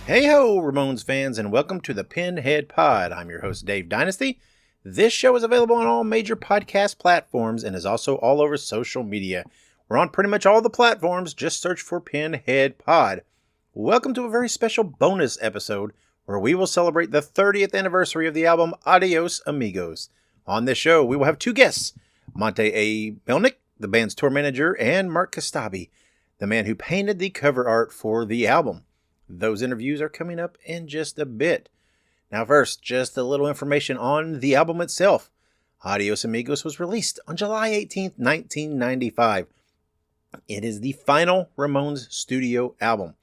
Hey ho, Ramones fans, and welcome to the Pinhead Pod. I'm your host, Dave Dynasty. This show is available on all major podcast platforms and is also all over social media. We're on pretty much all the platforms. Just search for Pinhead Pod. Welcome to a very special bonus episode where we will celebrate the 30th anniversary of the album ADIOS AMIGOS. On this show, we will have two guests, Monte Melnick, the band's tour manager, and Mark Kostabi, the man who painted the cover art for the album. Those interviews are coming up in just a bit. Now first, just a little information on the album itself. Adios Amigos was released on July 18th, 1995. It is the final Ramones studio album.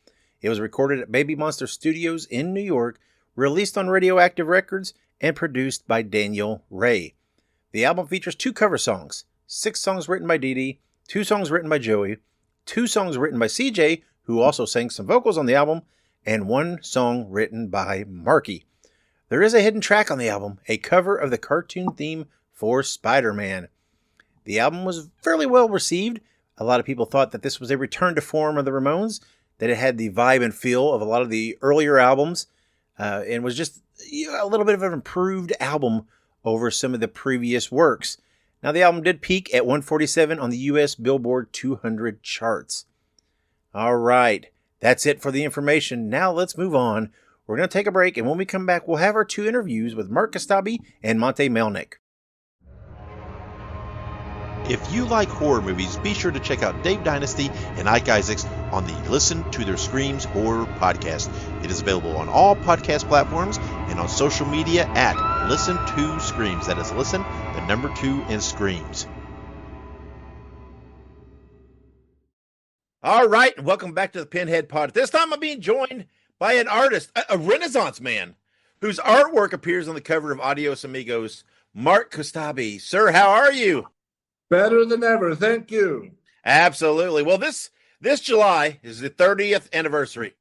It was recorded at Baby Monster Studios in New York, released on Radioactive Records, and produced by Daniel Ray. The album features 2 cover songs, 6 songs written by Dee Dee, 2 songs written by Joey, 2 songs written by CJ, who also sang some vocals on the album, and 1 song written by Marky. There is a hidden track on the album, a cover of the cartoon theme for Spider-Man. The album was fairly well received. A lot of people thought that this was a return to form of the Ramones, that it had the vibe and feel of a lot of the earlier albums, and was just a little bit of an improved album over some of the previous works. Now, the album did peak at 147 on the U.S. Billboard 200 charts. All right, that's it for the information. Now let's move on. We're going to take a break, and when we come back, we'll have our 2 interviews with Mark Kostabi and Monte Melnick. If you like horror movies, be sure to check out Dave Dynasty and Ike Isaacs on the Listen to Their Screams Horror Podcast. It is available on all podcast platforms and on social media at Listen to Screams. That is Listen, the number 2 in Screams. All right, and welcome back to the Pinhead Pod. This time I'm being joined by an artist, a Renaissance man, whose artwork appears on the cover of Adios Amigos, Mark Kostabi. Sir, how are you? Better than ever, thank you. Absolutely. Well, this July is the 30th anniversary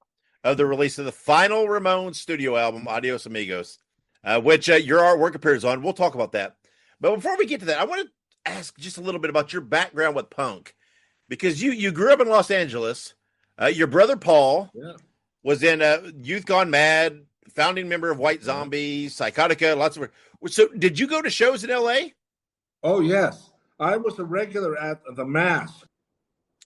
of the release of the final Ramones studio album, Adios Amigos, which your artwork appears on. We'll talk about that. But before we get to that, I want to ask just a little bit about your background with punk. Because you grew up in Los Angeles. Your brother Paul was in Youth Gone Mad, founding member of White Zombie, Psychotica, lots of. So did you go to shows in L.A.? Oh, yes. I was a regular at the Mass.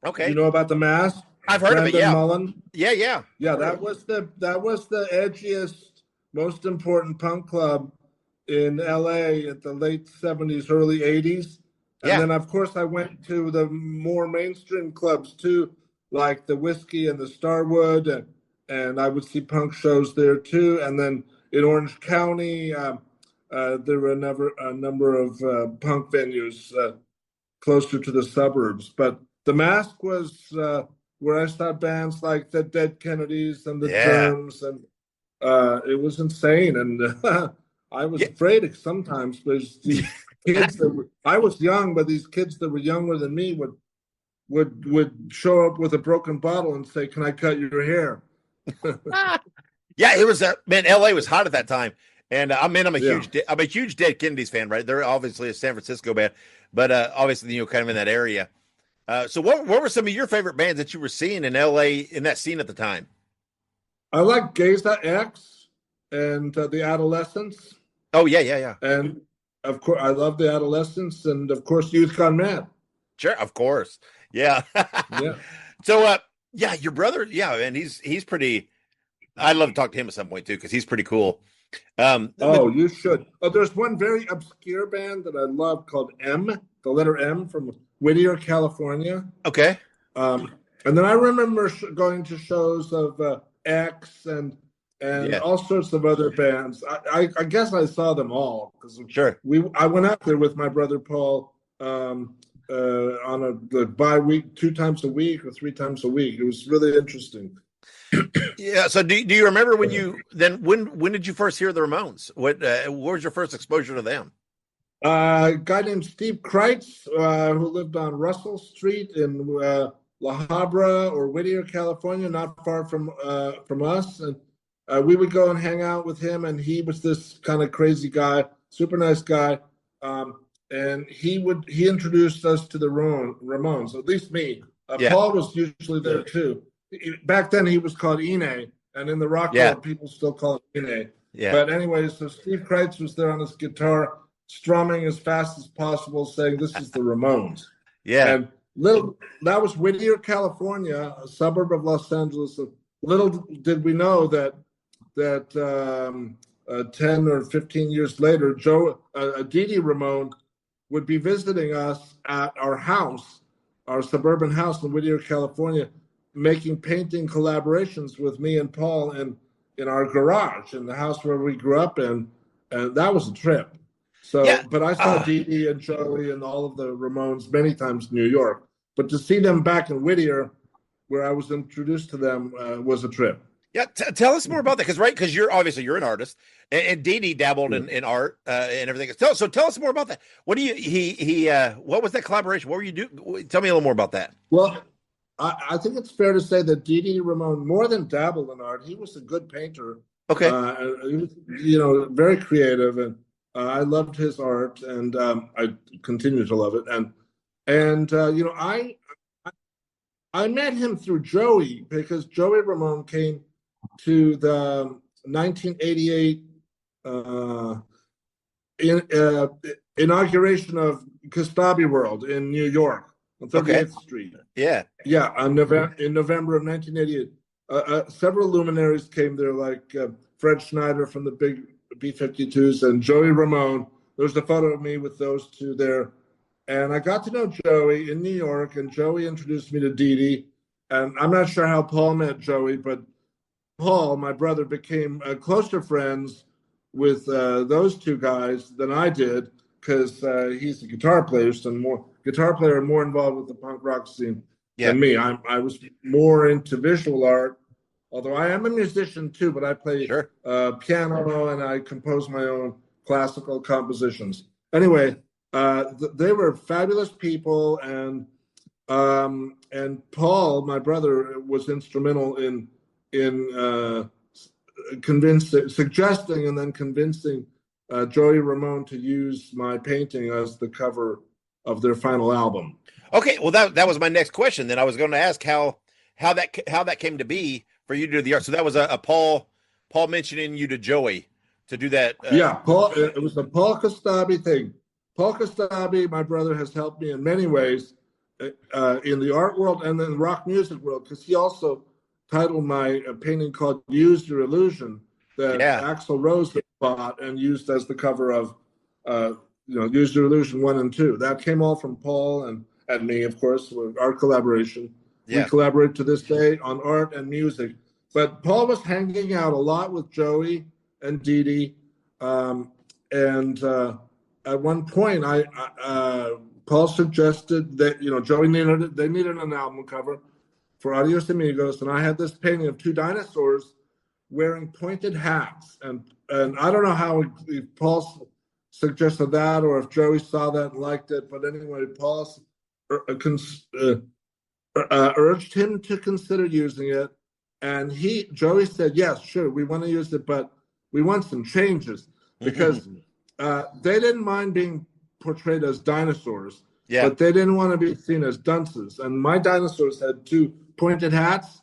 Okay. You know about the Mass? I've heard of it, yeah. Mullen? Yeah. Yeah, that was the edgiest, most important punk club in L.A. at the late 70s, early 80s. And then, of course, I went to the more mainstream clubs, too, like the Whiskey and the Starwood, and I would see punk shows there, too. And then in Orange County, there were a number of punk venues closer to the suburbs. But the Mask was where I saw bands like the Dead Kennedys and the Germs, and it was insane. And I was afraid sometimes because these kids I was young, but these kids that were younger than me would show up with a broken bottle and say, "Can I cut your hair?" Yeah, it was man. LA was hot at that time, and I'm a huge Dead Kennedys fan. Right, they're obviously a San Francisco band, but obviously kind of in that area. So what were some of your favorite bands that you were seeing in LA in that scene at the time? I like Geza X and the Adolescents. Oh yeah. And of course, I love the Adolescents, and of course, Youth Gone Mad. Sure, of course, yeah. So, your brother, and he's pretty. I'd love to talk to him at some point too, because he's pretty cool. You should. Oh, there's one very obscure band that I love called M, the letter M, from Whittier, California. Okay. And then I remember going to shows of X and all sorts of other bands. I guess I saw them all because I went out there with my brother Paul on the bi-week, 2 times a week or 3 times a week. It was really interesting. Yeah. So do you remember when did you first hear the Ramones? What was your first exposure to them? A guy named Steve Kreitz, who lived on Russell Street in La Habra or Whittier, California, not far from us, and we would go and hang out with him, and he was this kind of crazy guy, super nice guy, and he introduced us to the Ramones, at least me. Paul was usually there too. Back then he was called Ine, And in the rock world, people still call it Pinhead. Yeah. But anyway, so Steve Kreitz was there on his guitar, strumming as fast as possible, saying, "This is the Ramones." Yeah. And that was Whittier, California, a suburb of Los Angeles. Little did we know that 10 or 15 years later, Dee Dee Ramone would be visiting us at our house, our suburban house in Whittier, California, making painting collaborations with me and Paul in our garage in the house where we grew up in, and that was a trip. So, but I saw Dee Dee and Joey and all of the Ramones many times in New York. But to see them back in Whittier, where I was introduced to them, was a trip. Yeah, tell us more about that, because you're an artist, and Dee Dee dabbled in art and everything. So tell us more about that. What do you what was that collaboration? What were you doing? Tell me a little more about that. Well, I think it's fair to say that Dee Dee Ramone more than dabbled in art. He was a good painter. Okay, he was, very creative, and I loved his art, and I continue to love it. And I met him through Joey, because Joey Ramone came to the 1988 inauguration of Kostabi World in New York on 38th Street. Yeah. In November of 1988. Several luminaries came there, like Fred Schneider from the big B-52s and Joey Ramone. There's a photo of me with those two there. And I got to know Joey in New York, and Joey introduced me to Dee Dee. And I'm not sure how Paul met Joey, but Paul, my brother, became closer friends with those two guys than I did, because he's a guitar player and more involved with the punk rock scene than me. I was more into visual art, although I am a musician too, but I play piano and I compose my own classical compositions. Anyway, they were fabulous people, and Paul, my brother, was instrumental in suggesting and then convincing Joey Ramone to use my painting as the cover of their final album. Okay, well that was my next question. Then I was going to ask how that came to be for you to do the art. So that was a Paul mentioning you to Joey to do that. Paul. It was the Paul Kostabi thing. Paul Kostabi, my brother, has helped me in many ways in the art world and in the rock music world, because he also titled my painting called "Use Your Illusion" that Axl Rose had bought and used as the cover of "Use Your Illusion 1 and 2." That came all from Paul and me, of course, with our collaboration. We collaborate to this day on art and music. But Paul was hanging out a lot with Joey and Dee Dee, and at one point, Paul suggested that Joey needed an album cover for ADIOS Amigos, and I had this painting of two dinosaurs wearing pointed hats, and I don't know how if Paul suggested that or if Joey saw that and liked it, but anyway, Paul urged him to consider using it, and Joey said, "Yes, sure, we want to use it, but we want some changes," because they didn't mind being portrayed as dinosaurs, but they didn't want to be seen as dunces, and my dinosaurs had two pointed hats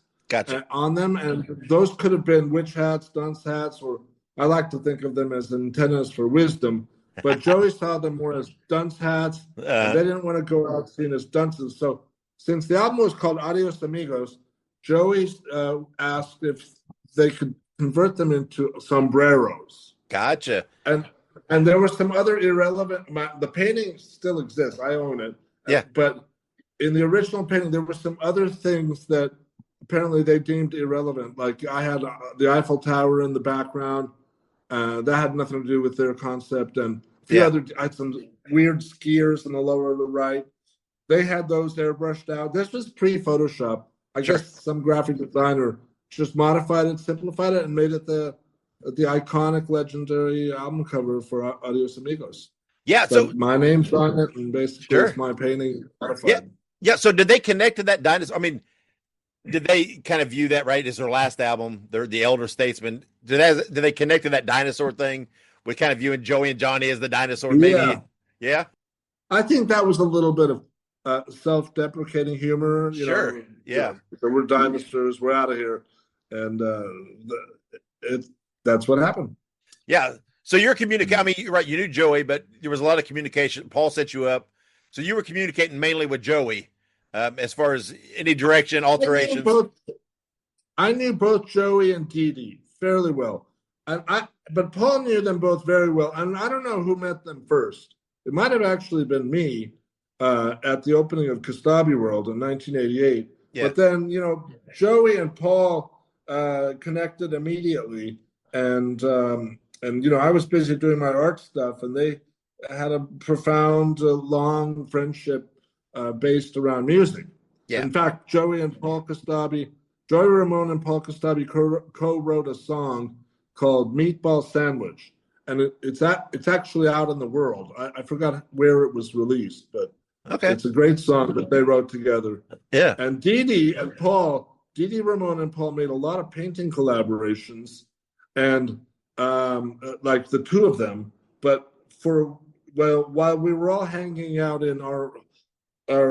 on them, and those could have been witch hats, dunce hats, or I like to think of them as antennas for wisdom, but Joey saw them more as dunce hats, and they didn't want to go out seen as dunces. So since the album was called Adios Amigos, Joey asked if they could convert them into sombreros. Gotcha. And there were some other irrelevant, the painting still exists, I own it. But in the original painting, there were some other things that apparently they deemed irrelevant. Like I had the Eiffel Tower in the background. That had nothing to do with their concept. And a few other, I had some weird skiers in the lower right. They had those airbrushed out. This was pre-Photoshop. I guess some graphic designer just modified it, simplified it, and made it the iconic, legendary album cover for Adios Amigos. Yeah, so my name's on it, and basically it's my painting modified. Yeah. So did they connect to that dinosaur? I mean, did they kind of view that, right, as their last album? They're the Elder Statesman. Did they connect to that dinosaur thing with kind of viewing Joey and Johnny as the dinosaur? Maybe. Yeah. I think that was a little bit of self-deprecating humor. Sure. So we're dinosaurs. We're out of here. and that's what happened. Yeah. So you're communicating. I mean, you're right. You knew Joey, but there was a lot of communication. Paul set you up, so you were communicating mainly with Joey, as far as any direction, alterations. I knew both Joey and Dee Dee fairly well, but Paul knew them both very well, and I don't know who met them first. It might have actually been me at the opening of Kostabi World in 1988. Yeah. But then, Joey and Paul connected immediately, and I was busy doing my art stuff, and they had a profound, long friendship based around music. Yeah. In fact, Joey Ramone and Paul Kostabi co-wrote a song called Meatball Sandwich, and it's actually out in the world. I forgot where it was released, but it's a great song that they wrote together. Yeah. And Dee Dee Ramone and Paul made a lot of painting collaborations, and like the two of them. But while we were all hanging out in our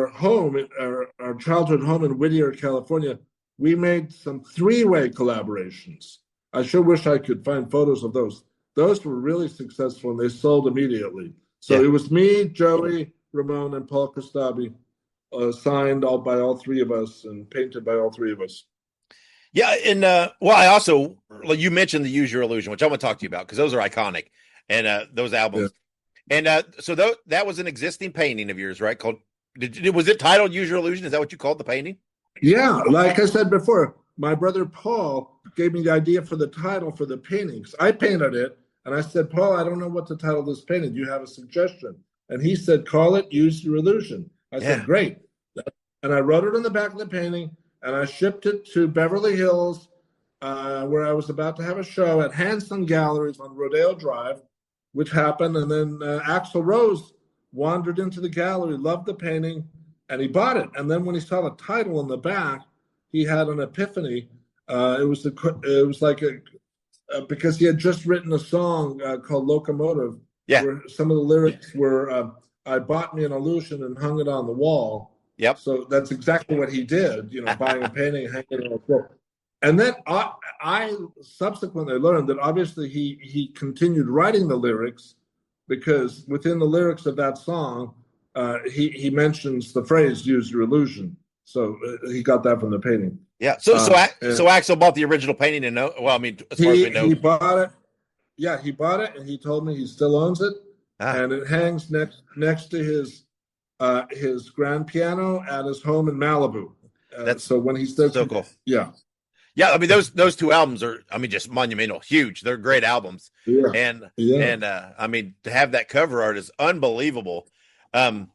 home, our childhood home in Whittier, California, we made some three-way collaborations. I sure wish I could find photos of those. Those were really successful, and they sold immediately. So It was me, Joey Ramone, and Paul Kostabi, signed by all three of us and painted by all three of us. Yeah, and I also, you mentioned the Use Your Illusion, which I want to talk to you about because those are iconic, and those albums. Yeah. And so that was an existing painting of yours, right? Was it titled Use Your Illusion? Is that what you called the painting? Yeah, like I said before, my brother Paul gave me the idea for the title for the paintings. I painted it, and I said, Paul, I don't know what to title this painting. Do you have a suggestion? And he said, call it Use Your Illusion. I said, great. And I wrote it on the back of the painting, and I shipped it to Beverly Hills, where I was about to have a show at Hanson Galleries on Rodeo Drive, which happened. And then Axl Rose wandered into the gallery, loved the painting, and he bought it. And then when he saw the title on the back, he had an epiphany. It was because he had just written a song called Locomotive, where some of the lyrics were, I bought me an illusion and hung it on the wall. Yep. So that's exactly what he did, buying a painting and hanging it on the wall. And then I subsequently learned that obviously he continued writing the lyrics, because within the lyrics of that song, he mentions the phrase "Use Your Illusion." So he got that from the painting. Yeah. So Axl bought the original painting, and as far as we know, he bought it. Yeah, he bought it, and he told me he still owns it, and it hangs next to his grand piano at his home in Malibu. That's so when he starts, so cool. Yeah. Yeah, I mean those two albums are, just monumental, huge. They're great albums. Yeah. And I mean, to have that cover art is unbelievable. But I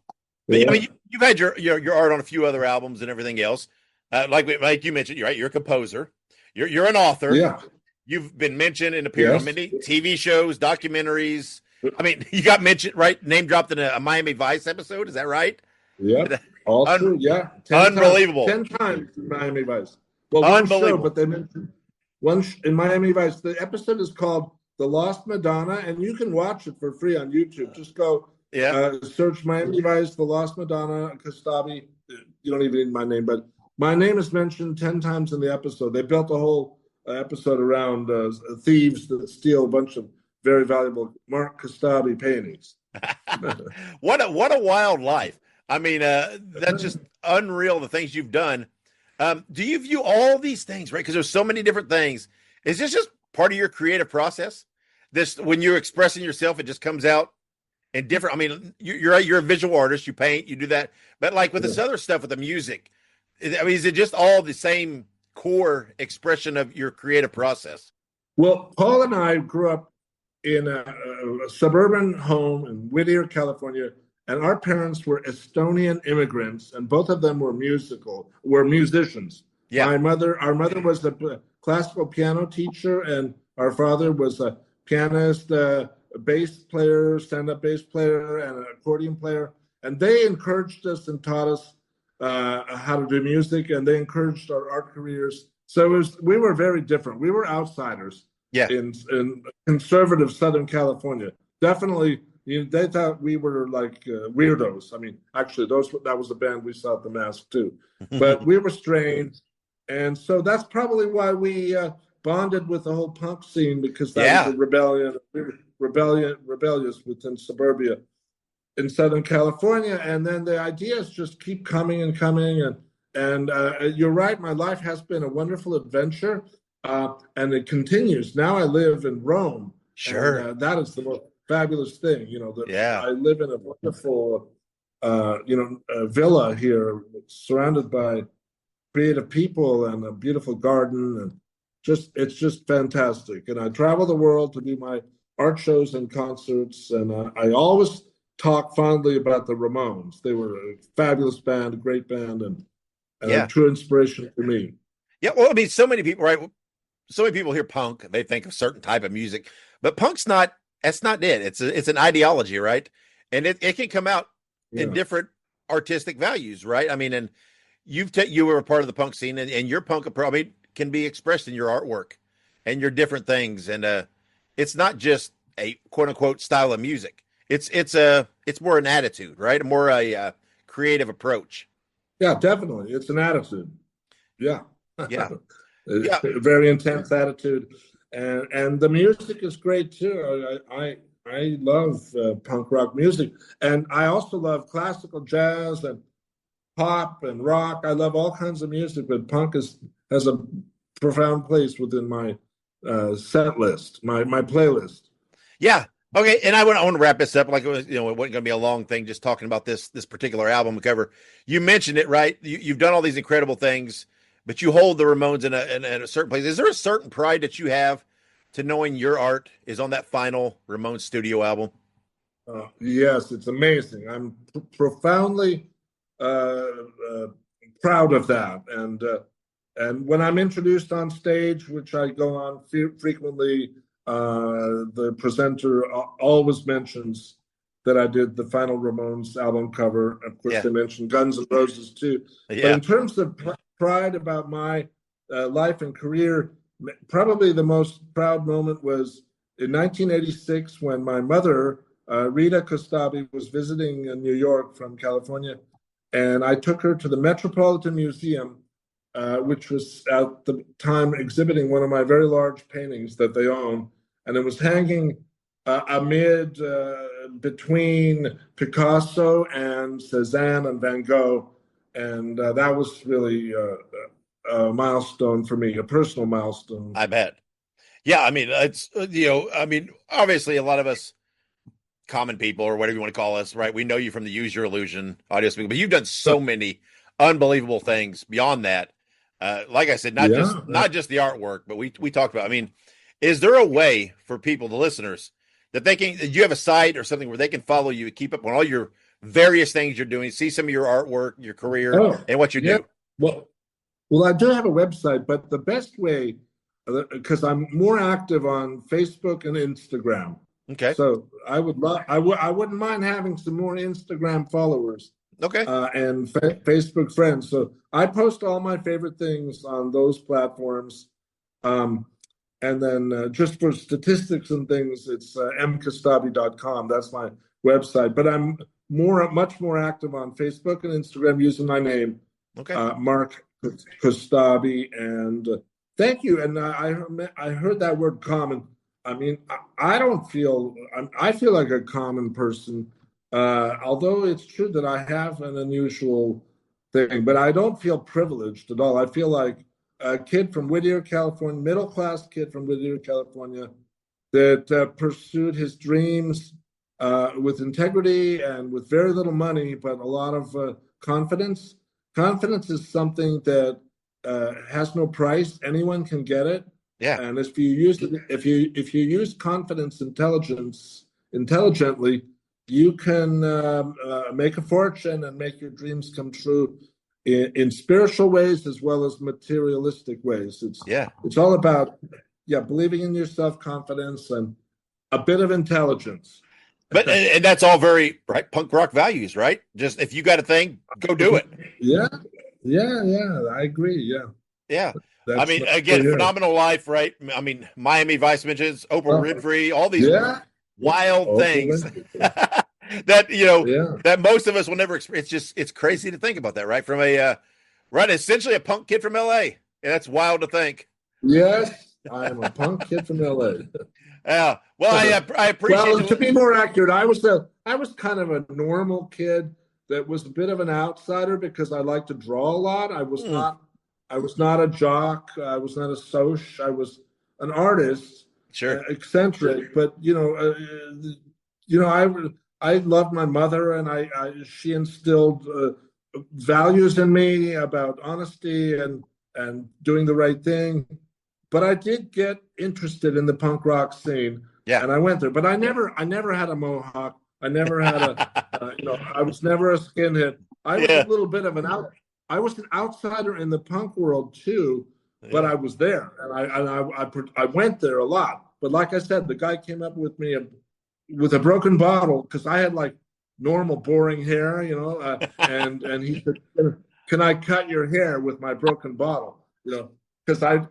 mean, you've had your art on a few other albums and everything else. Like you mentioned, you're a composer. You're an author. Yeah. You've been mentioned and appeared on many TV shows, documentaries. I mean, you got mentioned, right? Name dropped in a Miami Vice episode. Is that right? Yeah. Also, 10 unbelievable. 10 times in Miami Vice. Well, one show, but they mentioned in Miami Vice. The episode is called "The Lost Madonna," and you can watch it for free on YouTube. Just go, search Miami Vice, "The Lost Madonna," Kostabi. You don't even need my name, but my name is mentioned 10 times in the episode. They built a whole episode around thieves that steal a bunch of very valuable Mark Kostabi paintings. What a wild life! I mean, that's just unreal. The things you've done. Do you view all these things, right? Because there's so many different things. Is this just part of your creative process? This, when you're expressing yourself, it just comes out in different. I mean, you're a visual artist. You paint, you do that. But like with this other stuff with the music, is it just all the same core expression of your creative process? Well, Paul and I grew up in a suburban home in Whittier, California. And our parents were Estonian immigrants, and both of them were musicians. Yeah. Our mother was a classical piano teacher, and our father was a pianist, a bass player, stand-up bass player, and an accordion player. And they encouraged us and taught us how to do music, and they encouraged our art careers. So we were very different. We were outsiders in conservative Southern California. Definitely. They thought we were like weirdos. I mean, actually, that was the band we saw at the Mask too. But we were strange. And so that's probably why we bonded with the whole punk scene, because that Yeah. was a rebellious within suburbia in Southern California. And then the ideas just keep coming and coming. And you're right, my life has been a wonderful adventure, and it continues. Now I live in Rome. Sure. And that is the most fabulous thing. You know, that Yeah. I live in a wonderful, villa here, surrounded by creative people and a beautiful garden, and it's just fantastic. And I travel the world to do my art shows and concerts, and I always talk fondly about the Ramones. They were a fabulous band, a great band, and a true inspiration for me. Yeah, well, I mean, so many people, right? So many people hear punk, they think of certain type of music, but punk's not. That's not it. It's an ideology, right? And it can come out in different artistic values, right? I mean, and you were a part of the punk scene, and your punk probably can be expressed in your artwork and your different things, and it's not just a quote unquote style of music. It's more an attitude, right? More a creative approach. Yeah, definitely, it's an attitude. Yeah, yeah. A very intense attitude, and the music is great too. I love punk rock music, and I also love classical jazz and pop and rock. I love all kinds of music, but punk has a profound place within my set list, my playlist. Yeah. Okay. And I want to wrap this up. Like, it wasn't going to be a long thing just talking about this particular album cover. You mentioned it, right? You've done all these incredible things, but you hold the Ramones in a certain place. Is there a certain pride that you have to knowing your art is on that final Ramones studio album? Yes, it's amazing. I'm profoundly proud of that. And when I'm introduced on stage, which I go on frequently, the presenter always mentions that I did the final Ramones album cover. Of course, they mentioned Guns N' Roses too. But in terms of pride about my life and career, probably the most proud moment was in 1986 when my mother, Rita Kostabi, was visiting in New York from California, and I took her to the Metropolitan Museum, which was at the time exhibiting one of my very large paintings that they own, and it was hanging between Picasso and Cézanne and Van Gogh, and that was really a milestone for me, a personal milestone. I bet. Yeah, I mean, it's obviously a lot of us common people or whatever you want to call us, right? We know you from the Use Your Illusion audio speaker, but you've done so many unbelievable things beyond that. Like I said, not just the artwork, but we talked about. I mean, is there a way for people, the listeners, that they can? Do you have a site or something where they can follow you, keep up on all your various things you're doing, see some of your artwork, your career, and what you do? Well, I do have a website, but the best way, because I'm more active on Facebook and Instagram. Okay. So I wouldn't mind having some more Instagram followers. Okay. And Facebook friends. So I post all my favorite things on those platforms. And then just for statistics and things, it's mkostabi.com. That's my website. But I'm much more active on Facebook and Instagram using my name, Mark Kostabi. And thank you. And I heard that word common. I mean, I feel like a common person, although it's true that I have an unusual thing, but I don't feel privileged at all. I feel like a kid from Whittier, California, middle-class kid from Whittier, California, that pursued his dreams with integrity and with very little money, but a lot of confidence. Confidence is something that has no price. Anyone can get it. Yeah. And if you use confidence intelligently, you can make a fortune and make your dreams come true in spiritual ways as well as materialistic ways. It's all about believing in yourself, confidence, and a bit of intelligence. But and that's all very punk rock values, right? Just if you got a thing, go do it. Yeah, I agree. Yeah. I mean, again, phenomenal life, right? I mean, Miami Vice mentions Oprah Winfrey, all these wild things that that most of us will never experience. It's crazy to think about that, right? From essentially a punk kid from LA, and that's wild to think. Yes, I am a punk kid from LA. Yeah. Well, I appreciate. Well, to be more accurate, I was kind of a normal kid that was a bit of an outsider because I like to draw a lot. I was not a jock. I was not a soc. I was an artist, Sure. Eccentric. But I loved my mother, and she instilled values in me about honesty and doing the right thing. But I did get interested in the punk rock scene, and I went there. But I never had a mohawk. I never had I was never a skinhead. I was a little bit of I was an outsider in the punk world too, but I was there, and I went there a lot. But like I said, the guy came up with me with a broken bottle because I had like normal boring hair, and he said, "Can I cut your hair with my broken bottle?" Because I've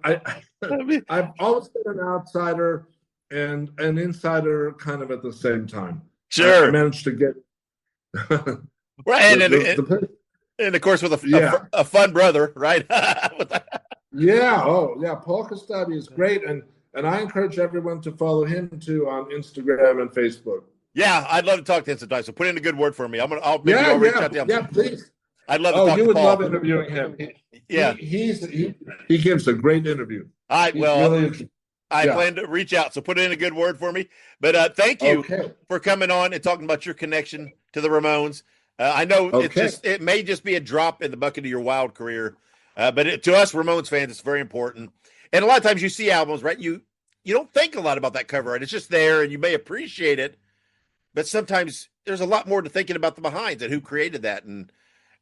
always been an outsider and an insider kind of at the same time. Sure. I managed to get right, and of course with a fun brother, right? Paul Kostabi is great, and I encourage everyone to follow him too on Instagram and Facebook. Yeah, I'd love to talk to him sometime. So put in a good word for me. I'll reach out to him. Yeah, please. I'd love to talk to Paul. You would love interviewing him. He gives a great interview. I plan to reach out, so put in a good word for me. But thank you for coming on and talking about your connection to the Ramones. I know it may just be a drop in the bucket of your wild career, but to us Ramones fans, it's very important. And a lot of times you see albums, right? You don't think a lot about that cover art. It's just there, and you may appreciate it, but sometimes there's a lot more to thinking about the behinds and who created that, and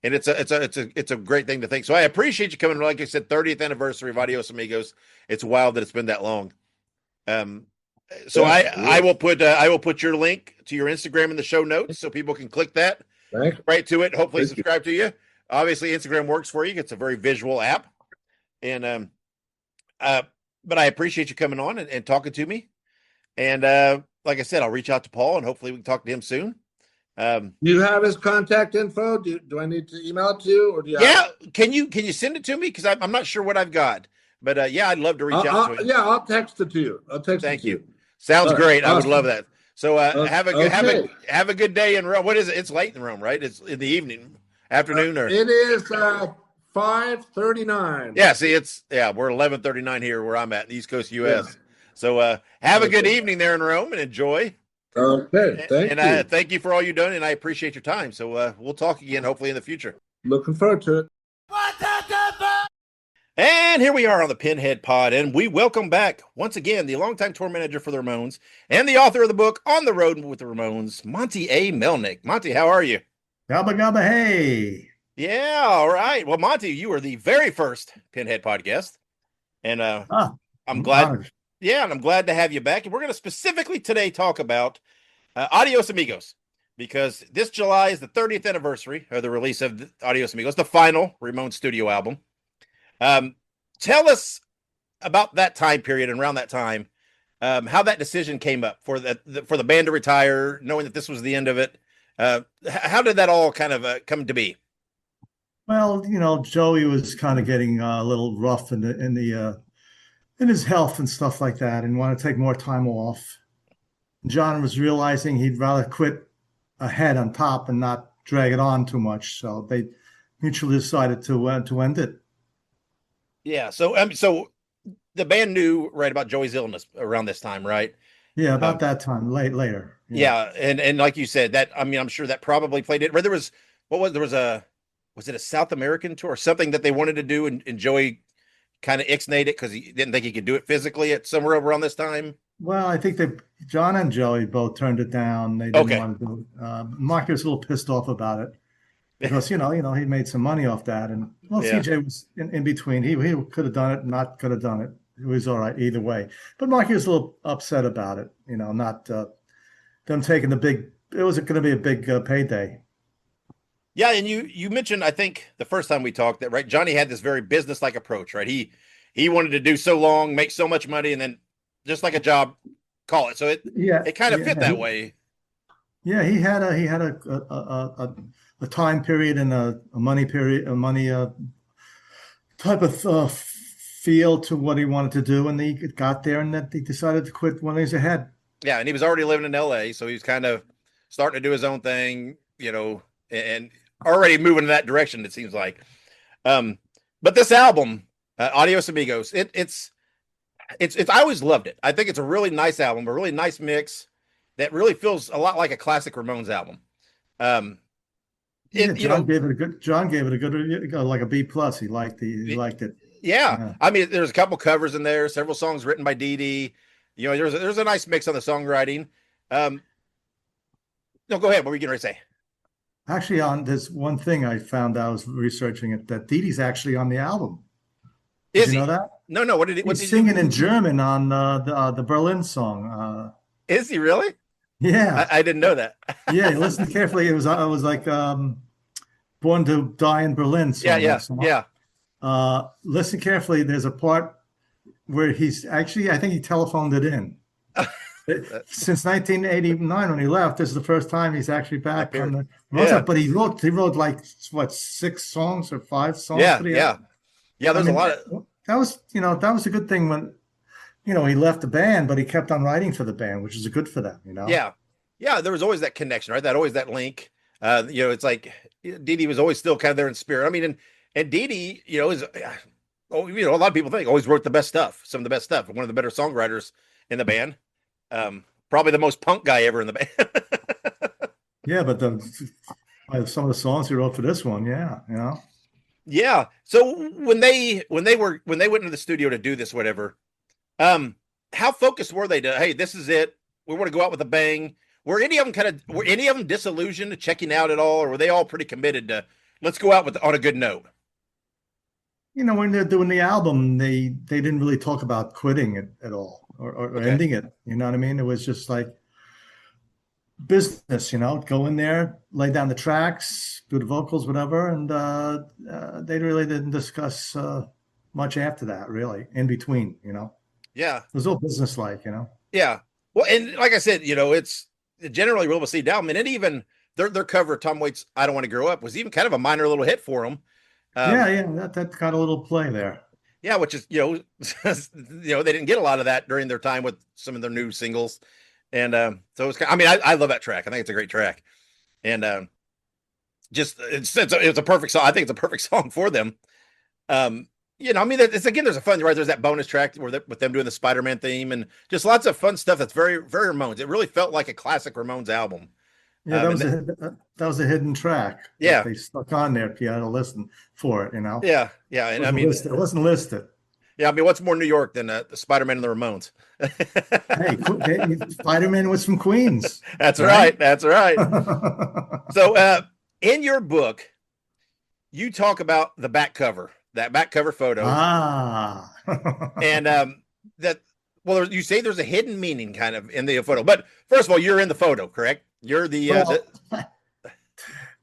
it's a great thing to think. So I appreciate you coming. Like I said, 30th anniversary of Adios Amigos. It's wild that it's been that long. So I will put your link to your Instagram in the show notes so people can click that right to it. Hopefully subscribe to you. Obviously Instagram works for you. It's a very visual app, and but I appreciate you coming on and talking to me. And like I said, I'll reach out to Paul and hopefully we can talk to him soon. You have his contact info? Do I need to email it to you, or do you? Can you send it to me? Because I'm not sure what I've got, but I'd love to reach out to you. Yeah, I'll text it to you. Thank you. Sounds great. Awesome. I would love that. So have a good day in Rome. What is it? It's late in Rome, right? It's in the evening, afternoon, or it is 5:39. Yeah. See, we're 11:39 here where I'm at in the East Coast U.S. Yeah. So have a good evening there in Rome and enjoy. Okay, thank you. Thank you for all you've done, and I appreciate your time. So we'll talk again, hopefully in the future. Looking forward to it. And here we are on the Pinhead Pod, and we welcome back once again the longtime tour manager for the Ramones and the author of the book On the Road with the Ramones, Monte A. Melnick. Monte, how are you? Gabba gabba hey. Yeah, all right. Well, Monte, you were the very first Pinhead Pod guest, and I'm glad. Yeah, and I'm glad to have you back. And we're going to specifically today talk about Adios Amigos, because this July is the 30th anniversary of the release of Adios Amigos, the final Ramones studio album. Tell us about that time period and around that time, how that decision came up for the band to retire, knowing that this was the end of it. How did that all kind of come to be? Well, Joey was kind of getting a little rough in his health and stuff like that, and wanted to take more time off. John was realizing he'd rather quit ahead on top and not drag it on too much, so they mutually decided to end it. Yeah, so the band knew right about Joey's illness around this time, right? Yeah, about that time, later. Yeah, and like you said, that I'm sure that probably played it. Where was it a South American tour or something that they wanted to do, and Joey kind of ixnayed it because he didn't think he could do it physically at somewhere around this time? Well, I think John and Joey both turned it down. They didn't want to do it. Mark was a little pissed off about it because, he made some money off that. And, CJ was in between. He could have done it, not could have done it. It was all right either way. But Marky was a little upset about it, not them taking it was going to be a big payday. Yeah, and you mentioned, I think, the first time we talked that, right, Johnny had this very business-like approach, right? He wanted to do so long, make so much money, and then just like a job, call it. So it kind of fit that way. Yeah, he had a time period and a money period, a money type of feel to what he wanted to do, and he got there, and that he decided to quit when he was ahead. Yeah, and he was already living in LA, so he was kind of starting to do his own thing, and already moving in that direction, it seems like. But this album, Adios Amigos, it's I always loved it. I think it's a really nice album, a really nice mix that really feels a lot like a classic Ramones album. John gave it a good, like a B plus. He liked it. Yeah. I mean, there's a couple covers in there, several songs written by Dee Dee. There's a nice mix on the songwriting. No, go ahead. What were you going to say? Actually, there's one thing I found out, I was researching it, that Dee Dee's actually on the album. Did you know that? No. What did he? He's singing in German on the Berlin song. Is he really? Yeah, I didn't know that. Yeah, listen carefully. It was like "Born to Die in Berlin" song. Yeah. Listen carefully. There's a part where he's actually, I think he telephoned it in. Since 1989, when he left, this is the first time he's actually back on the road. But he wrote like what, 6 songs or 5 songs? Yeah. There's a lot of that was a good thing when he left the band, but he kept on writing for the band, which is good for them. Yeah. There was always that connection, right? That link. It's like Dee Dee was always still kind of there in spirit. I mean, and Dee Dee, is a lot of people think always wrote the best stuff, some of the best stuff. One of the better songwriters in the band. Probably the most punk guy ever in the band. Yeah, but some of the songs he wrote for this one, yeah. Yeah. So when they went into the studio to do this, whatever, how focused were they to, hey, this is it, we want to go out with a bang? Were any of them disillusioned, checking out at all, or were they all pretty committed to let's go out on a good note? When they're doing the album, they didn't really talk about quitting it at all or ending it. You know what I mean? It was just like business, go in there, lay down the tracks, do the vocals, whatever. And they really didn't discuss much after that, really, in between, Yeah. It was all business-like, Yeah. Well, and like I said, it's generally Will See album, and even their cover of Tom Waits' "I Don't Want to Grow Up" was even kind of a minor little hit for them. That got a little play there. Yeah, which is they didn't get a lot of that during their time with some of their new singles, and so it's I love that track. I think it's a great track, and it's a perfect song. I think it's a perfect song for them. It's again, there's a fun, right? There's that bonus track with them doing the Spider-Man theme and just lots of fun stuff that's very, very Ramones. It really felt like a classic Ramones album. Yeah, that was a hidden track. Yeah, they stuck on there. You had to listen for it, Yeah, and it wasn't listed. Yeah, what's more New York than the Spider-Man and the Ramones? Hey, Spider-Man was from Queens. That's right. That's right. So, in your book, you talk about the back cover. That back cover photo. And you say there's a hidden meaning kind of in the photo. But first of all, you're in the photo, correct? You're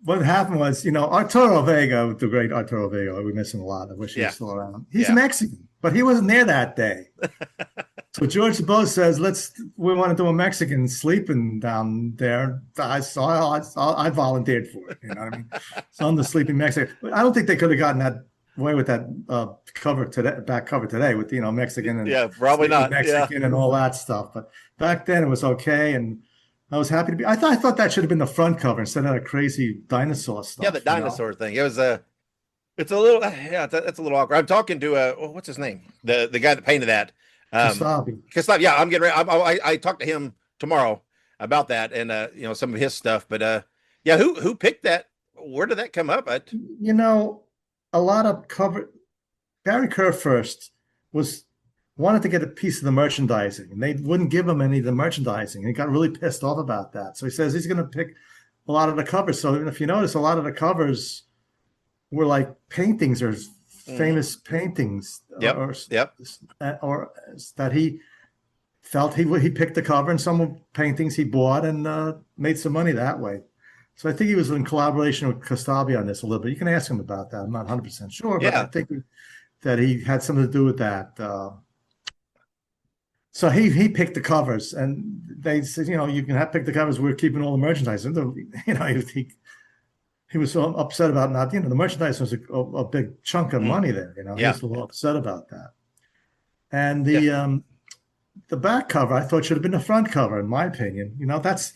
what happened was, Arturo Vega, the great Arturo Vega, we miss him a lot. I wish he was still around. He's Mexican, but he wasn't there that day. So George DeBose says, we want to do a Mexican sleeping down there. I volunteered for it. You know what I mean? So I'm the sleeping Mexican. But I don't think they could have gotten that away with that back cover today with Mexican and probably not Mexican and all that stuff. But back then it was okay, and I was happy to be. I thought that should have been the front cover instead of that crazy dinosaur stuff. Yeah, the dinosaur thing. It was it's a little that's a little awkward. I'm talking to what's his name? The guy that painted that. Kostabi. Yeah, I'm getting ready. I talked to him tomorrow about that and some of his stuff. But who picked that? Where did that come up? A lot of cover. Barry Kerr first wanted to get a piece of the merchandising, and they wouldn't give him any of the merchandising. He got really pissed off about that. So he says he's going to pick a lot of the covers. So if you notice, a lot of the covers were like paintings or famous paintings. Or that he felt he picked the cover, and some paintings he bought and made some money that way. So I think he was in collaboration with Kostabi on this a little bit. You can ask him about that. I'm not 100% sure, but I think that he had something to do with that. So he picked the covers, and they said, you can pick the covers. We're keeping all the merchandise. And he was so upset about not, the merchandise was a big chunk of money there. He was a little upset about that. And the back cover, I thought should have been the front cover, in my opinion. That's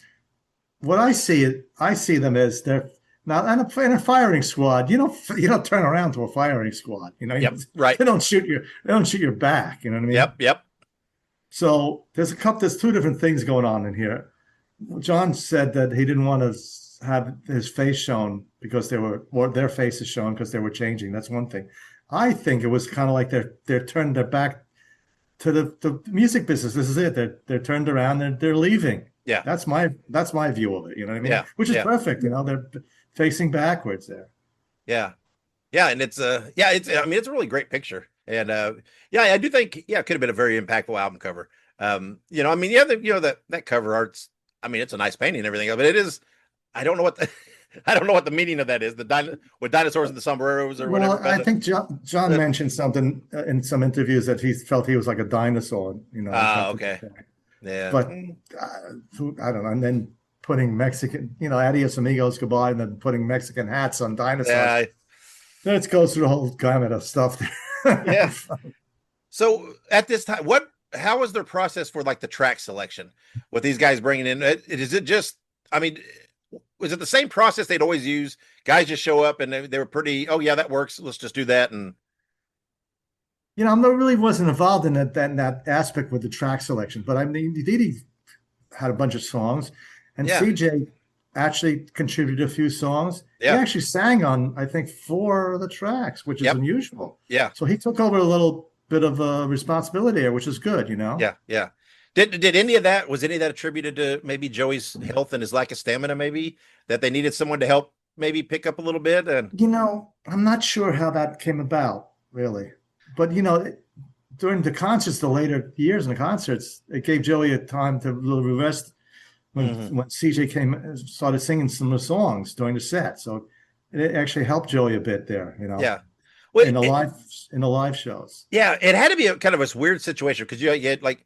what I see. I see them as they're now in a firing squad. You don't turn around to a firing squad. Yep, right. They don't shoot your back. You know what I mean? Yep. So there's two different things going on in here. John said that he didn't want to have his face shown because their faces shown because they were changing. That's one thing. I think it was kind of like they're turned their back to the music business. This is it. They're turned around. They're leaving. Yeah, that's my view of it. You know what I mean? Yeah, which is perfect. They're facing backwards there. Yeah, and it's it's a really great picture. And I do think it could have been a very impactful album cover. That cover art's. It's a nice painting and everything, but it is. I don't know what the meaning of that is. With dinosaurs and the sombreros or whatever. Well, I think John mentioned something in some interviews that he felt he was like a dinosaur. Okay. Yeah. But I don't know. And then putting Mexican, Adios Amigos, goodbye, and then putting Mexican hats on dinosaurs. Yeah. That goes through the whole gamut of stuff there. Yeah. So at this time, how was their process for like the track selection with these guys bringing in? Is it just, was it the same process they'd always use? Guys just show up and they were pretty, oh yeah, that works. Let's just do that. And I really wasn't involved in that aspect with the track selection, but Didi had a bunch of songs, and CJ actually contributed a few songs. Yeah. He actually sang on, I think, 4 of the tracks, which is unusual. Yeah. So he took over a little bit of responsibility there, which is good, Yeah. Did any of that, was any of that attributed to maybe Joey's health and his lack of stamina, maybe, that they needed someone to help maybe pick up a little bit? And I'm not sure how that came about, really. But, during the concerts, the later years in the concerts, it gave Joey a time to really rest when CJ started singing some of the songs during the set. So it actually helped Joey a bit there, Yeah. Well, in the live shows. Yeah, it had to be kind of a weird situation because you had like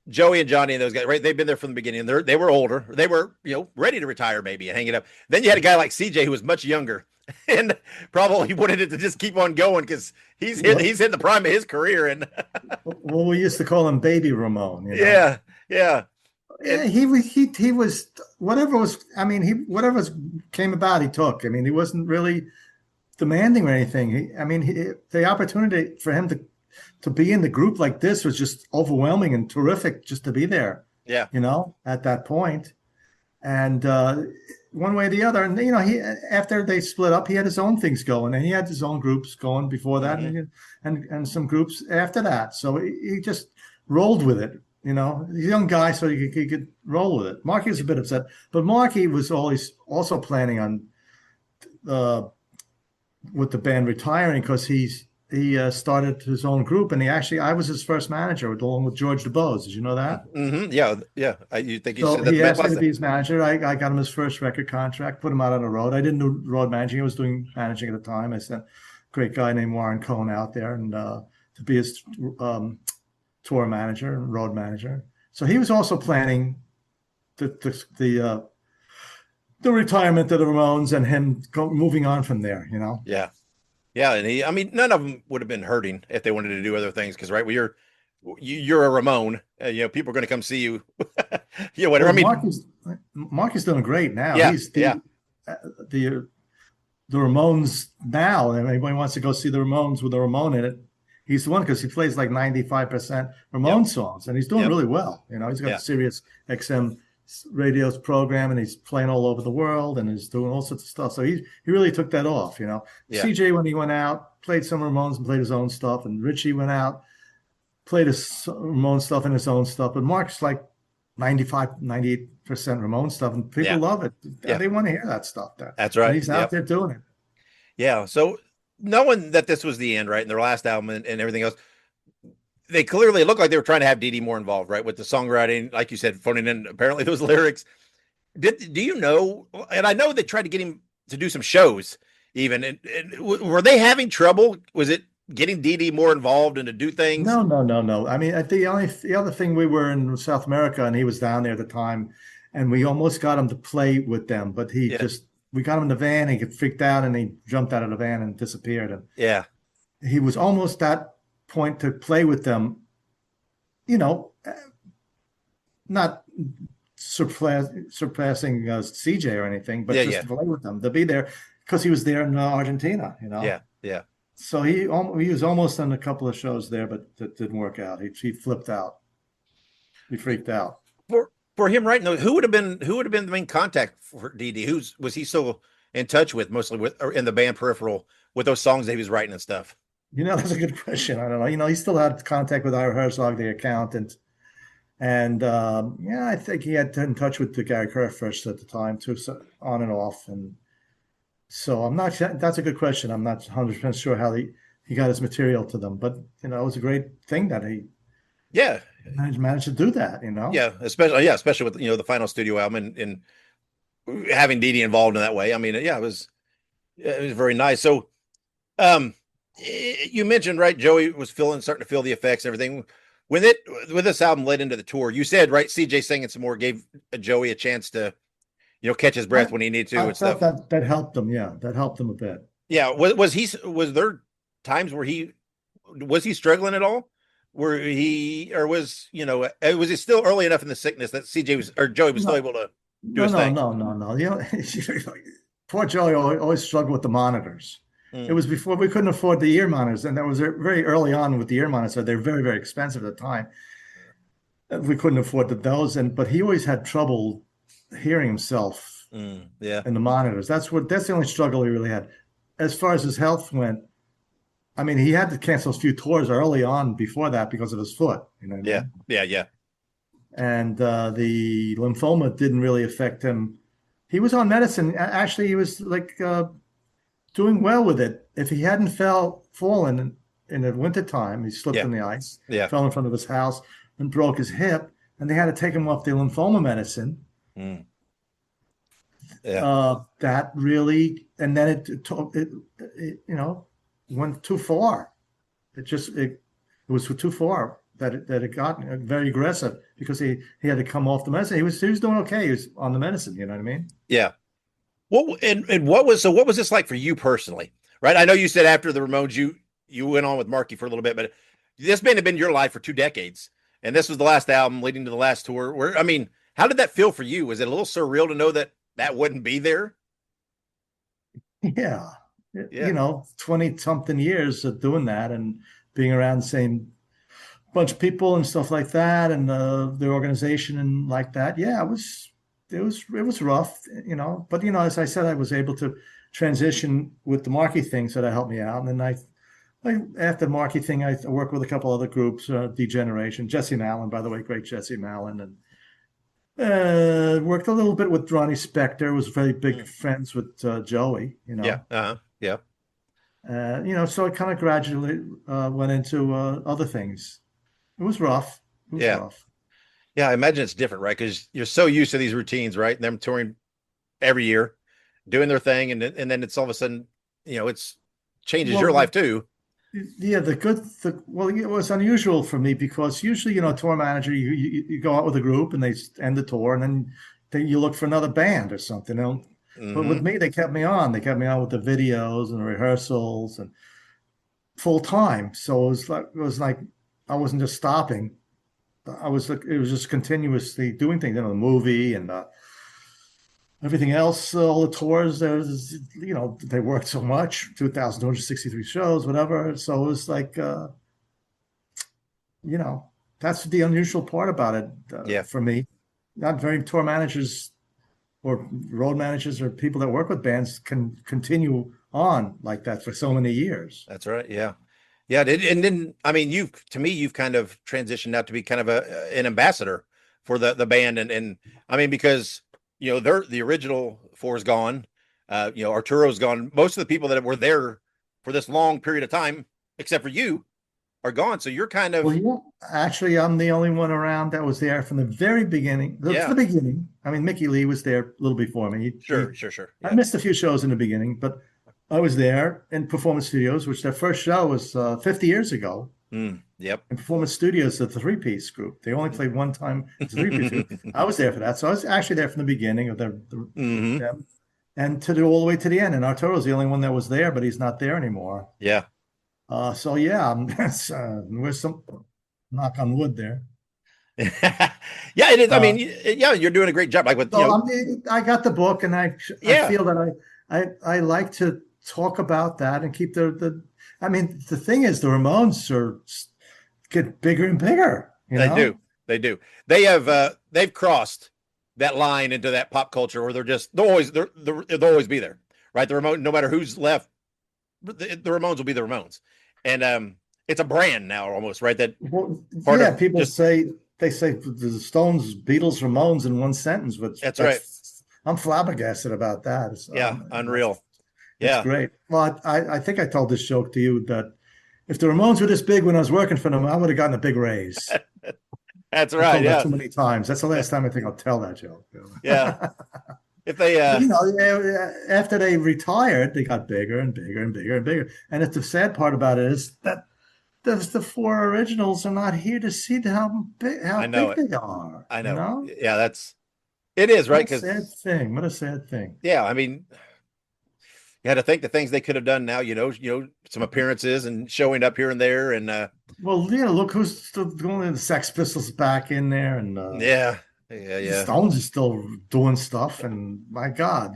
Joey and Johnny and those guys, right? They've been there from the beginning. They were older. They were, ready to retire maybe and hang it up. Then you had a guy like CJ who was much younger and probably wanted it to just keep on going because he's in the prime of his career. And well, we used to call him Baby Ramon. Yeah. Yeah, he was whatever came about, he took. He wasn't really demanding or anything. The opportunity for him to be in the group like this was just overwhelming and terrific just to be there. Yeah. At that point. And one way or the other, and he after they split up, he had his own things going, and he had his own groups going before that, and some groups after that. So he just rolled with it. He's a young guy, so he could roll with it. Marky was a bit upset, but Marky was always also planning on with the band retiring because he started his own group, and I was his first manager along with George DuBose. Did you know that? Mm-hmm. Yeah. You think so? He asked me to be his manager. I got him his first record contract, put him out on the road. I didn't do road managing. I was doing managing at the time. I sent a great guy named Warren Cohn out there and to be his tour manager and road manager. So he was also planning the retirement of the Ramones and him moving on from there. Yeah, and none of them would have been hurting if they wanted to do other things because, right, well, you're a Ramone. People are going to come see you. Whatever. Well, Mark is doing great now. Yeah, he's the Ramones now. And anybody wants to go see the Ramones with a Ramone in it, he's the one because he plays like 95% Ramone songs, and he's doing really well. He's got Sirius XM radio's program, and he's playing all over the world, and he's doing all sorts of stuff. So he really took that off. CJ, when he went out, played some Ramones and played his own stuff, and Richie went out, played his Ramones stuff and his own stuff. But Mark's like 98% Ramones stuff, and people love it. They want to hear that stuff. That's right. And he's out there doing it. Yeah. So knowing that this was the end, right, and their last album and everything else, they clearly looked like they were trying to have Didi more involved, right, with the songwriting, like you said, phoning in apparently those lyrics. Do you know? And I know they tried to get him to do some shows, even. And were they having trouble? Was it getting Didi more involved and to do things? No. The other thing, we were in South America, and he was down there at the time, and we almost got him to play with them, but we got him in the van. And he got freaked out, and he jumped out of the van and disappeared. And he was almost that point to play with them, not surpassing CJ or anything, but just to play with them, to be there because he was there in Argentina, Yeah. So he was almost on a couple of shows there, but that didn't work out. He flipped out. He freaked out. For him right now, who would have been the main contact for DD? Was he still in touch with, mostly with, or in the band peripheral with those songs that he was writing and stuff? That's a good question. I don't know. He still had contact with Ira Herzog, the accountant. And I think he had in touch with the Gary Kerfresh at the time too, so on and off. And so I'm not. That's a good question. I'm not 100% sure how he got his material to them, but it was a great thing that he managed to do that. Especially with the final studio album and having Dee Dee involved in that way. I mean, it was very nice. So, you mentioned, right, Joey was starting to feel the effects and everything. When this album led into the tour, you said, right, CJ singing some more gave Joey a chance to, catch his breath when he needed to. I thought that helped him. Yeah, that helped him a bit. Yeah. Was there times where was he struggling at all? Was it still early enough in the sickness that Joey was still able to do his thing? No. Poor Joey always struggled with the monitors. It was before we couldn't afford the ear monitors, and that was very early on with the ear monitors. So they're very, very expensive at the time. We couldn't afford those, but he always had trouble hearing himself in the monitors. That's the only struggle he really had. As far as his health went, I mean, he had to cancel a few tours early on before that because of his foot. Yeah. And the lymphoma didn't really affect him. He was on medicine. Actually, he was doing well with it. If he hadn't fallen in the wintertime, he slipped in the ice, fell in front of his house and broke his hip, and they had to take him off the lymphoma medicine. That really, and then it went too far. It was too far that it got very aggressive because he had to come off the medicine. He was doing okay. He was on the medicine. You know what I mean? Yeah. What was this like for you personally? Right. I know you said after the Ramones, you went on with Marky for a little bit, but this band had been your life for 2 decades. And this was the last album leading to the last tour. How did that feel for you? Was it a little surreal to know that wouldn't be there? Yeah. 20 something years of doing that and being around the same bunch of people and stuff like that. And the organization and like that. Yeah, it was rough, but as I said, I was able to transition with the Marky thing, so that helped me out. And then after the Marky thing, I worked with a couple other groups, Degeneration, Jesse Mallon, by the way, great Jesse Mallon, and worked a little bit with Ronnie Spector, was very big friends with Joey, Yeah. Yeah. So I kind of gradually went into other things. It was rough. Rough. Yeah, I imagine it's different, right? Because you're so used to these routines, right? And them touring every year, doing their thing, and then it's all of a sudden, it's changes your life too. Yeah, it was unusual for me because usually, tour manager, you go out with a group and they end the tour, and then you look for another band or something. But with me, they kept me on. They kept me on with the videos and the rehearsals and full time. So it was like I wasn't just stopping. It was just continuously doing things, the movie and everything else, all the tours. They worked so much, 2,263 shows, whatever. So it was like, that's the unusual part about it for me. Not very tour managers or road managers or people that work with bands can continue on like that for so many years. That's right. Yeah. Yeah, and then you've kind of transitioned out to be kind of an ambassador for the band, and because the original four is gone, Arturo's gone. Most of the people that were there for this long period of time, except for you, are gone. So you're kind of actually, I'm the only one around that was there from the very beginning. From the beginning, Mickey Lee was there a little before me. Sure. Yeah. I missed a few shows in the beginning, but I was there in Performance Studios, which their first show was 50 years ago. Yep. And Performance Studios, the three-piece group. They only played one time as a three-piece group. I was there for that. So I was actually there from the beginning of them, and all the way to the end. And Arturo's the only one that was there, but he's not there anymore. Yeah. So yeah, we're some knock on wood there. Yeah, it is. I mean, yeah, you're doing a great job. Like with, so I mean, I got the book, and I feel that I like to talk about that and keep the. I mean, the thing is, the Ramones get bigger and bigger. They do. They have they've crossed that line into that pop culture where they'll always be there, right? The Ramones, no matter who's left, the Ramones will be the Ramones, and it's a brand now almost, right? That people say they say the Stones, Beatles, Ramones in one sentence, but that's right. I'm flabbergasted about that. Unreal. It's great. Well, I think I told this joke to you that if the Ramones were this big when I was working for them, I would have gotten a big raise. That's right. I told that too many times. That's the last time I think I'll tell that joke. Yeah. If they, after they retired, they got bigger and bigger and bigger and bigger. And the sad part about it is that the four originals are not here to see how big they are. I know. You know? Yeah, it is, right? What a sad thing. What a sad thing. Yeah, I mean, you had to think the things they could have done now, some appearances and showing up here and there. And look who's still going. The Sex Pistols back in there, and yeah. Stones is still doing stuff, and my God,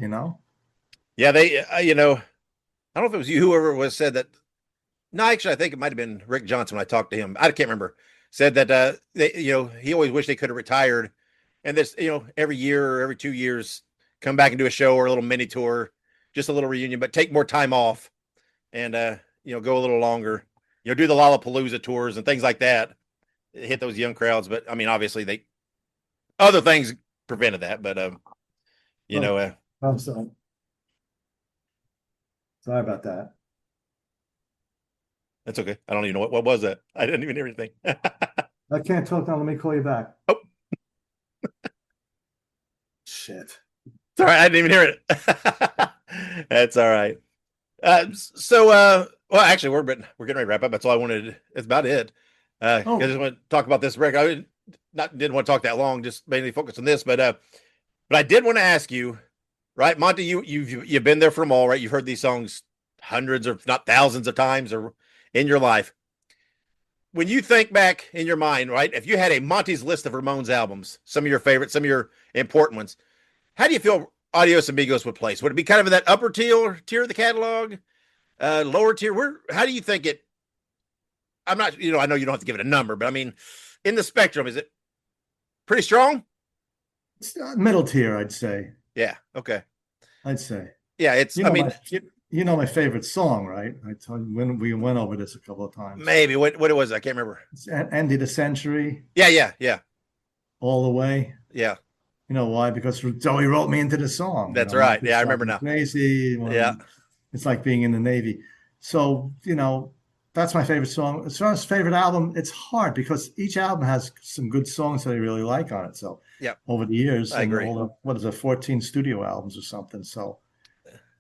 Yeah, they, I don't know if it was you, whoever was said that. No, actually, I think it might have been Rick Johnson when I talked to him. I can't remember. Said that he always wished they could have retired, and this, every year or every 2 years, come back and do a show or a little mini tour. Just a little reunion, but take more time off and, go a little longer, do the Lollapalooza tours and things like that, hit those young crowds. But I mean, obviously other things prevented that, but, I'm sorry. Sorry about that. That's okay. I don't even know what was that. I didn't even hear anything. I can't talk now. Let me call you back. Oh, shit. Sorry, I didn't even hear it. That's all right. Well, actually, we're getting ready to wrap up. That's all I wanted. That's about it. I just want to talk about this record. I didn't want to talk that long. Just mainly focus on this. But I did want to ask you, right, Monte? You've been there for them all, right? You've heard these songs hundreds, or not thousands of times, or in your life. When you think back in your mind, right? If you had a Monte's list of Ramones albums, some of your favorites, some of your important ones, how do you feel Adios Amigos would place? Would it be kind of in that upper tier of the catalog, lower tier? How do you think it? I'm not, I know you don't have to give it a number, but I mean, in the spectrum, is it pretty strong? It's middle tier, I'd say. Yeah. Okay. I'd say. Yeah. It's. My favorite song, right? I told you when we went over this a couple of times. Maybe what it was, I can't remember. It's End of the Century. Yeah. All the Way. Yeah. You know why? Because Joey wrote me into the song. That's right. Yeah, I remember now. Crazy. Yeah. It's like being in the Navy. So, that's my favorite song. As far as favorite album, it's hard because each album has some good songs that I really like on it. So, over the years, I agree. 14 studio albums or something. So,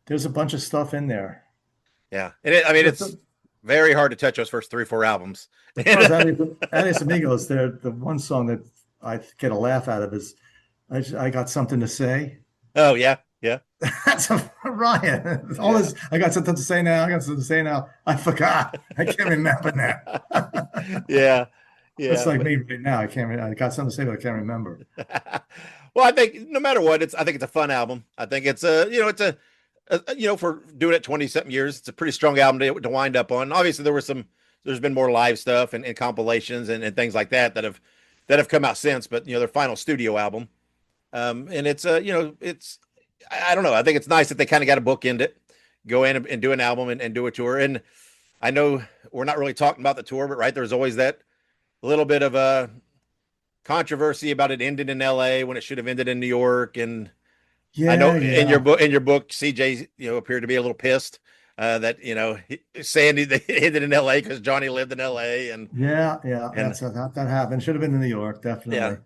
there's a bunch of stuff in there. Yeah. And it's very hard to touch those first 3 or 4 albums. Adios Amigos, the one song that I get a laugh out of is I Got Something to Say. Oh, yeah. That's Ryan. This, I got something to say now. I forgot. I can't remember now. Yeah. It's like me right now. I got something to say, but I can't remember. Well, I think no matter what, I think it's a fun album. I think it's for doing it 20-something years, it's a pretty strong album to wind up on. Obviously, there's been more live stuff and compilations and things like that have come out since, but their final studio album. And it's I don't know. I think it's nice that they kind of got a bookend it, go in and do an album and do a tour. And I know we're not really talking about the tour, but right, there's always that little bit of a controversy about it ending in LA when it should have ended in New York. And I know in your book, CJ, appeared to be a little pissed that, saying they ended in LA because Johnny lived in LA. And that happened. Should have been in New York, definitely. Yeah.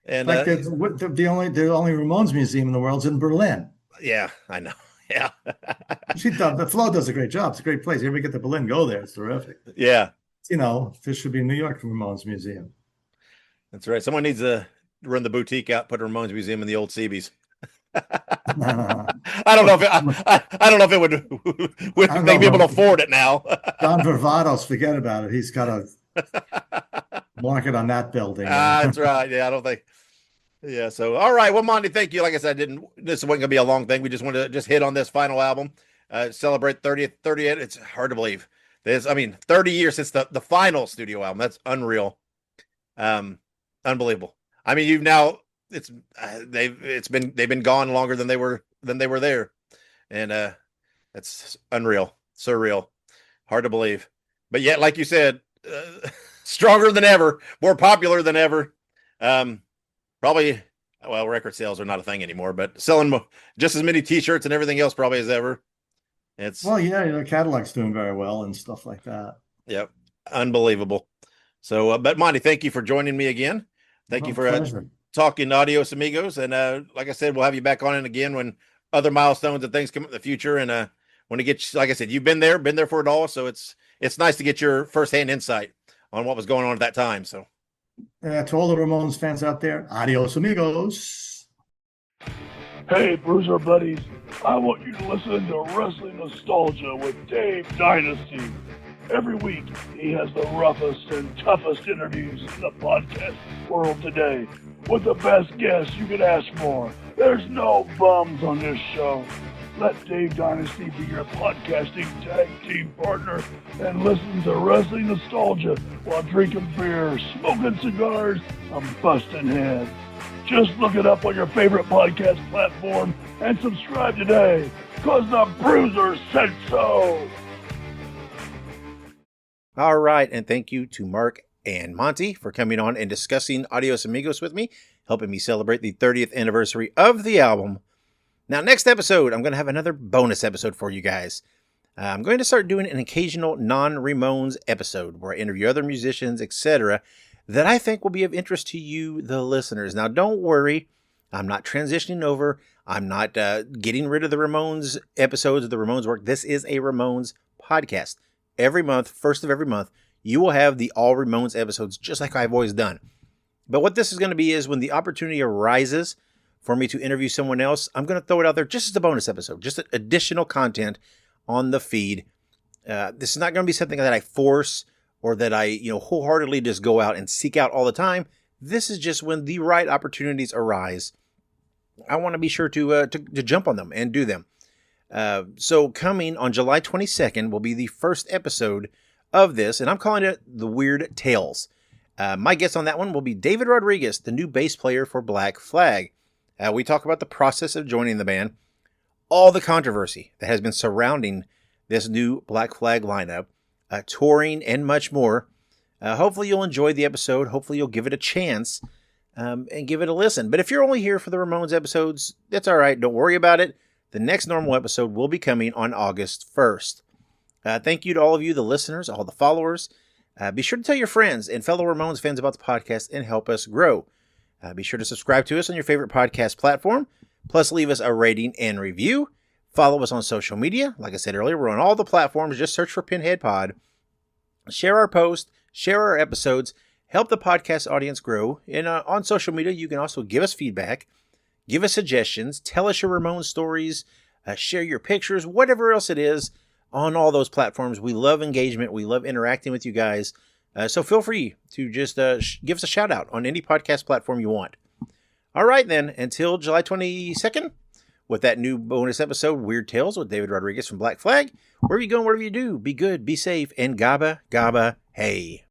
And the only Ramones museum in the world's in Berlin. Yeah, I know. Yeah. The Flo does a great job. It's a great place. If you ever get to Berlin, go there. It's terrific. Yeah. This should be New York Ramones Museum. That's right. Someone needs to run the boutique out, put a Ramones Museum in the old Seabees. I I don't know if I don't know if it would they'd be able to afford it now. Don Vervados, forget about it. He's got a market on that building. That's right. Yeah, I don't think. Yeah. So, all right. Well, Monte, thank you. Like I said, this wasn't gonna be a long thing. We just wanted to just hit on this final album, celebrate 30th. It's hard to believe. 30 years since the final studio album. That's unreal. Unbelievable. I mean, they've been gone longer than they were there, and that's unreal, surreal, hard to believe. But yet, like you said, stronger than ever, more popular than ever. Probably, well, record sales are not a thing anymore, but selling just as many T-shirts and everything else probably as ever. The catalog's doing very well and stuff like that. Yep, unbelievable. So, but Monte, thank you for joining me again. Thank you for talking Adios Amigos, and like I said, we'll have you back on it again when other milestones and things come up in the future. And when to get, like I said, you've been there for it all, so it's nice to get your firsthand insight on what was going on at that time. So, to all the Ramones fans out there, adios amigos. Hey, Bruiser buddies, I want you to listen to Wrestling Nostalgia with Dave Dynasty. Every week, he has the roughest and toughest interviews in the podcast world today, with the best guests you could ask for. There's no bums on this show. Let Dave Dynasty be your podcasting tag team partner and listen to Wrestling Nostalgia while drinking beer, smoking cigars, and busting heads. Just look it up on your favorite podcast platform and subscribe today, because the Bruiser said so. All right, and thank you to Mark and Monte for coming on and discussing Adios Amigos with me, helping me celebrate the 30th anniversary of the album. Now, next episode, I'm going to have another bonus episode for you guys. I'm going to start doing an occasional non-Ramones episode where I interview other musicians, etc., that I think will be of interest to you, the listeners. Now, don't worry. I'm not transitioning over. I'm not getting rid of the Ramones episodes of the Ramones work. This is a Ramones podcast. Every month, first of every month, you will have the all Ramones episodes just like I've always done. But what this is going to be is when the opportunity arises for me to interview someone else, I'm going to throw it out there just as a bonus episode, just additional content on the feed. This is not going to be something that I force or that I, wholeheartedly just go out and seek out all the time. This is just when the right opportunities arise. I want to be sure to jump on them and do them. So coming on July 22nd will be the first episode of this, and I'm calling it The Weird Tales. My guest on that one will be David Rodriguez, the new bass player for Black Flag. We talk about the process of joining the band, all the controversy that has been surrounding this new Black Flag lineup, touring, and much more. Hopefully you'll enjoy the episode. Hopefully you'll give it a chance and give it a listen. But if you're only here for the Ramones episodes, that's all right. Don't worry about it. The next normal episode will be coming on August 1st. Thank you to all of you, the listeners, all the followers. Be sure to tell your friends and fellow Ramones fans about the podcast and help us grow. Be sure to subscribe to us on your favorite podcast platform. Plus, leave us a rating and review. Follow us on social media. Like I said earlier, we're on all the platforms. Just search for Pinhead Pod. Share our posts. Share our episodes. Help the podcast audience grow. And on social media, you can also give us feedback. Give us suggestions. Tell us your Ramones stories. Share your pictures. Whatever else it is on all those platforms. We love engagement. We love interacting with you guys. So feel free to just give us a shout out on any podcast platform you want. All right, then. Until July 22nd. With that new bonus episode, Weird Tales with David Rodriguez from Black Flag. Wherever you go, wherever you do, be good, be safe, and gabba, gabba, hey.